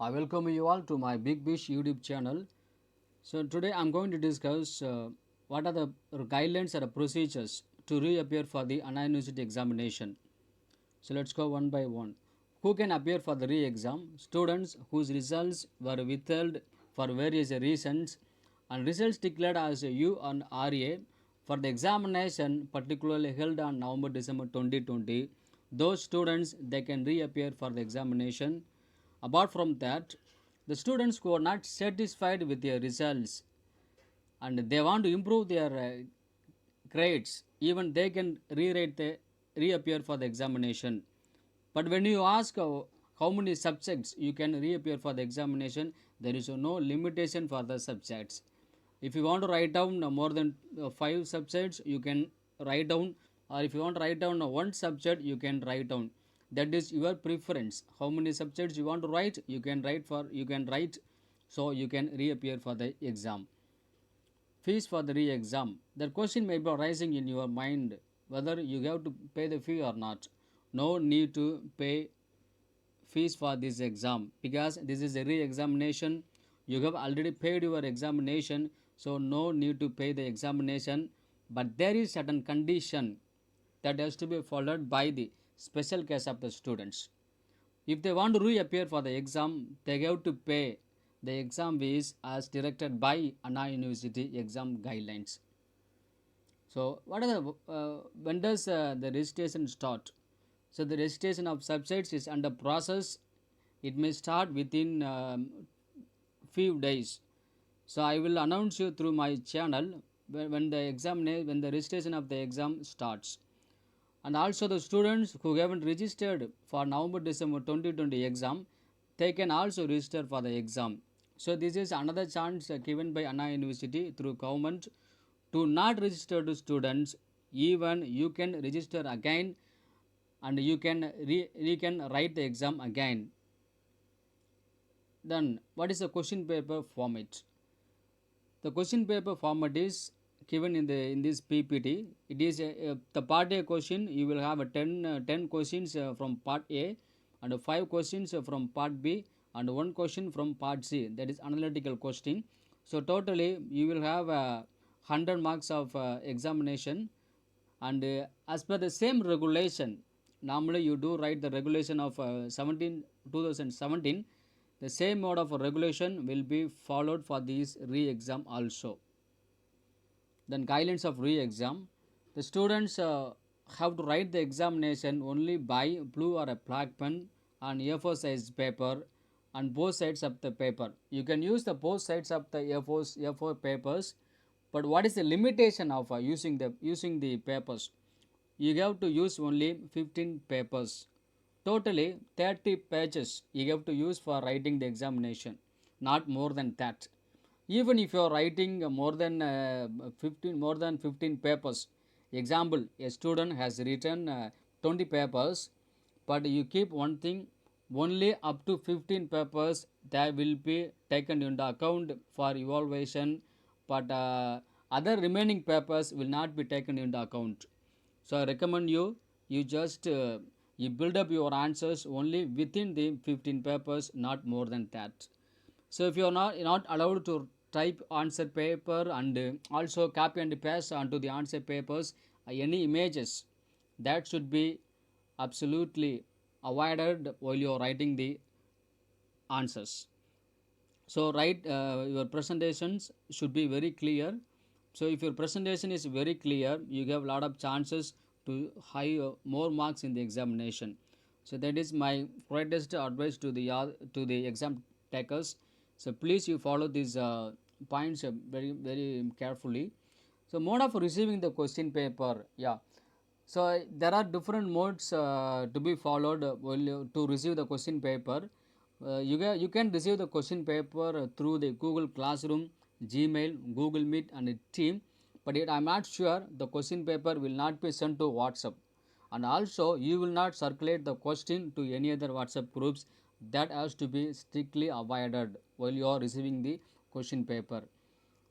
I welcome you all to my Big Bish YouTube channel. So today I'm going to discuss what are the guidelines or the procedures to reappear for the Anna University examination. So let's go one by one. Who can appear for the re-exam? Students whose results were withheld for various reasons and results declared as U and RA for the examination particularly held on November-December 2020. Those students they can reappear for the examination. Apart from that, the students who are not satisfied with their results and they want to improve their grades, even they can rewrite the reappear for the examination. But when you ask how many subjects you can reappear for the examination, there is no limitation for the subjects. If you want to write down more than 5 subjects, you can write down, or if you want to write down one subject, you can write down. That is your preference. How many subjects you want to write, you can write, so you can reappear for the exam. Fees for the re-exam. The question may be arising in your mind whether you have to pay the fee or not. No need to pay fees for this exam because this is a re-examination. You have already paid your examination, so no need to pay the examination. But there is certain condition that has to be followed by the special case of the students. If they want to reappear for the exam, they have to pay the exam fees as directed by Anna University exam guidelines. So, what are the when does the registration start? So, the registration of subjects is under process. It may start within few days. So, I will announce you through my channel when when the registration of the exam starts. And also the students who haven't registered for November-December 2020 exam, they can also register for the exam. So this is another chance given by Anna University through government to not registered students. Even you can register again and you can write the exam again. Then what is the question paper format? The question paper format is given in this PPT. It is the part A question. You will have a 10 questions from part A and 5 questions from part B and 1 question from part C. That is analytical question. So totally you will have 100 marks of examination, and as per the same regulation, normally you do write the regulation of 2017. The same mode of regulation will be followed for this re-exam also. Then guidelines of re-exam. The students have to write the examination only by blue or a black pen on A4 size paper on both sides of the paper. You can use the both sides of the A4 papers, but what is the limitation of using the papers? You have to use only 15 papers. Totally 30 pages you have to use for writing the examination, not more than that. Even if you are writing more than 15 papers, example, a student has written 20 papers, but you keep one thing, only up to 15 papers that will be taken into account for evaluation, but other remaining papers will not be taken into account. So I recommend you just you build up your answers only within the 15 papers, not more than that. So if you are not allowed to type answer paper and also copy and paste onto the answer papers any images, that should be absolutely avoided while you are writing the answers. So write your presentations should be very clear. So if your presentation is very clear, you have a lot of chances to high more marks in the examination. So that is my greatest advice to the exam takers. So please you follow these points very carefully. So mode of receiving the question paper, yeah. So there are different modes to be followed to receive the question paper. You can receive the question paper through the Google Classroom, Gmail, Google Meet, and Team. But I am not sure the question paper will not be sent to WhatsApp, and also you will not circulate the question to any other WhatsApp groups. That has to be strictly avoided while you are receiving the question paper.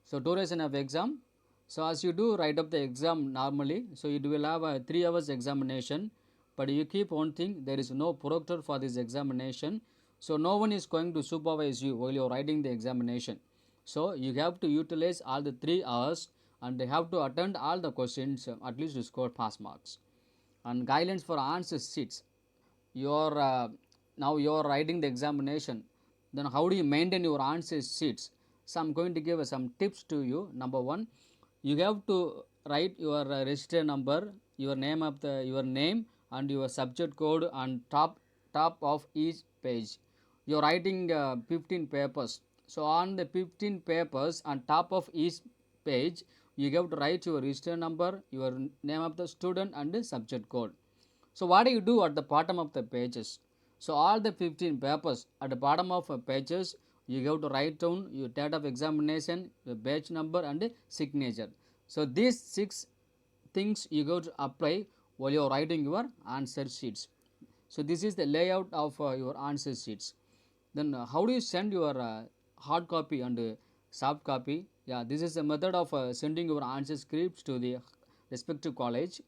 So duration of exam. So as you do write up the exam normally, so you will have a 3 hours examination, but you keep one thing, there is no proctor for this examination. So no one is going to supervise you while you're writing the examination. So you have to utilize all the 3 hours and you have to attend all the questions at least to score pass marks. And guidelines for answer sheets. You're now you're writing the examination. Then how do you maintain your answer sheets? So I'm going to give some tips to you. Number one, you have to write your register number, your name and your subject code on top of each page. You're writing 15 papers. So on the 15 papers on top of each page, you have to write your register number, your name of the student and the subject code. So what do you do at the bottom of the pages? So all the 15 papers at the bottom of pages, you have to write down your date of examination, your batch number and signature. So these 6 things you go to apply while you are writing your answer sheets. So this is the layout of your answer sheets. Then how do you send your hard copy and soft copy? Yeah, this is a method of sending your answer scripts to the respective college.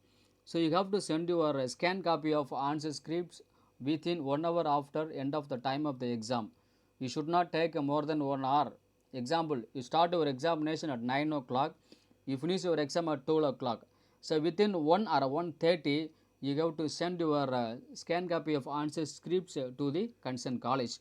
So you have to send your scan copy of answer scripts within 1 hour after end of the time of the exam. You should not take more than 1 hour. Example, you start your examination at 9 o'clock, you finish your exam at 12 o'clock. So within 1 or 1:30, you have to send your scan copy of answer scripts to the concerned college.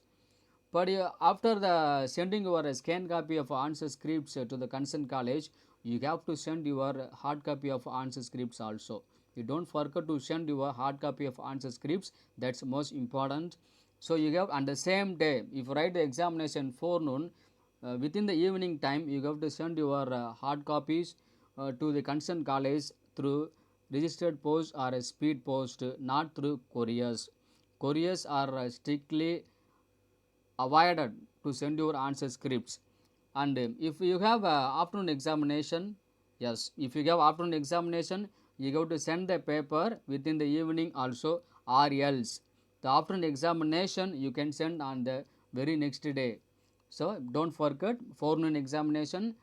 But after the sending your scan copy of answer scripts to the concerned college, you have to send your hard copy of answer scripts also. You don't forget to send your hard copy of answer scripts. That's most important. So you have on the same day, if you write the examination forenoon, within the evening time, you have to send your hard copies to the concerned college through registered post or a speed post, not through couriers. Couriers are strictly avoided to send your answer scripts. And if you have afternoon examination, yes, if you have afternoon examination, you have to send the paper within the evening also, or else the afternoon examination you can send on the very next day. So don't forget, forenoon examination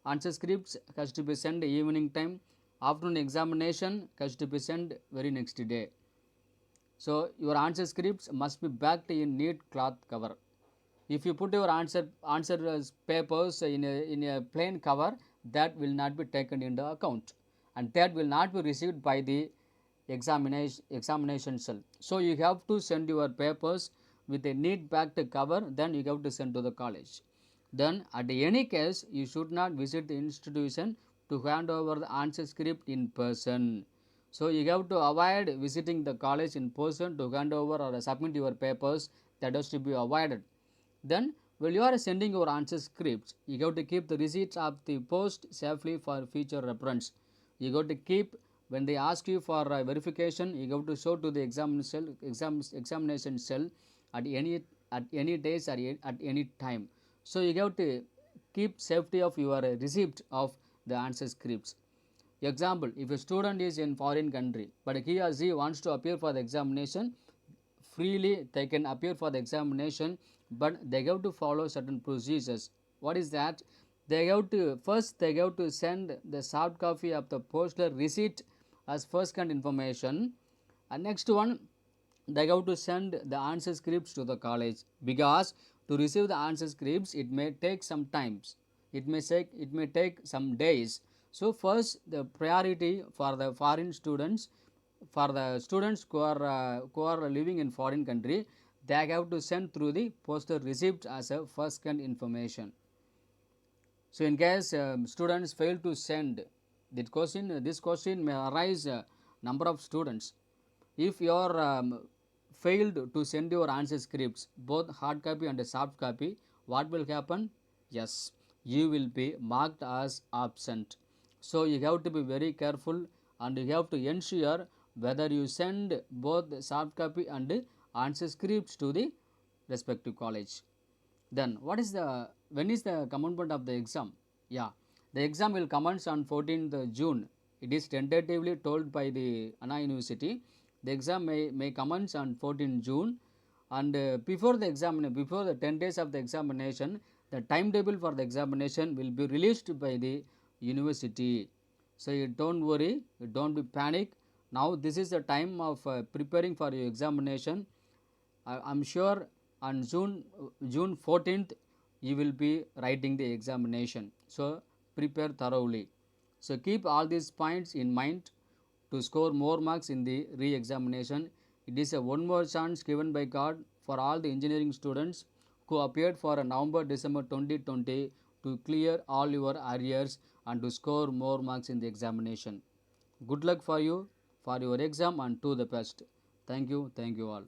answer scripts has to be sent evening time, afternoon examination has to be sent very next day. So your answer scripts must be backed in neat cloth cover. If you put your answer papers in a plain cover, that will not be taken into account, and that will not be received by the examination cell. So you have to send your papers with a neat backed cover, then you have to send to the college. Then at any case, you should not visit the institution to hand over the answer script in person. So you have to avoid visiting the college in person to hand over or submit your papers. That has to be avoided. Then while you are sending your answer scripts, you have to keep the receipts of the post safely for future reference. You have to keep, when they ask you for verification, you have to show to the examination cell at any days or at any time. So you have to keep safety of your receipt of the answer scripts. Example, if a student is in foreign country, but he or she wants to appear for the examination, freely they can appear for the examination, but they have to follow certain procedures. What is that? They have to send the soft copy of the postal receipt as first hand information, and next one, they have to send the answer scripts to the college, because to receive the answer scripts it may take some times, it may take some days. So first, the priority for the foreign students, for the students who are living in foreign country, they have to send through the postal receipt as a first hand information. So in case students fail to send this question may arise number of students. If you are failed to send your answer scripts, both hard copy and soft copy, what will happen? Yes, you will be marked as absent. So you have to be very careful, and you have to ensure whether you send both the soft copy and answer scripts to the respective college. Then what is the when is the commencement of the exam? Yeah, the exam will commence on 14th June. It is tentatively told by the Anna University. The exam may commence on 14th June, and before the 10 days of the examination, the timetable for the examination will be released by the university. So you don't worry, you don't be panic. Now this is the time of preparing for your examination. I'm sure On June 14th you will be writing the examination. So prepare thoroughly. So keep all these points in mind to score more marks in the re-examination. It is a one more chance given by God for all the engineering students who appeared for a November-December 2020 to clear all your arrears and to score more marks in the examination. Good luck for you for your exam and to the best. Thank you all.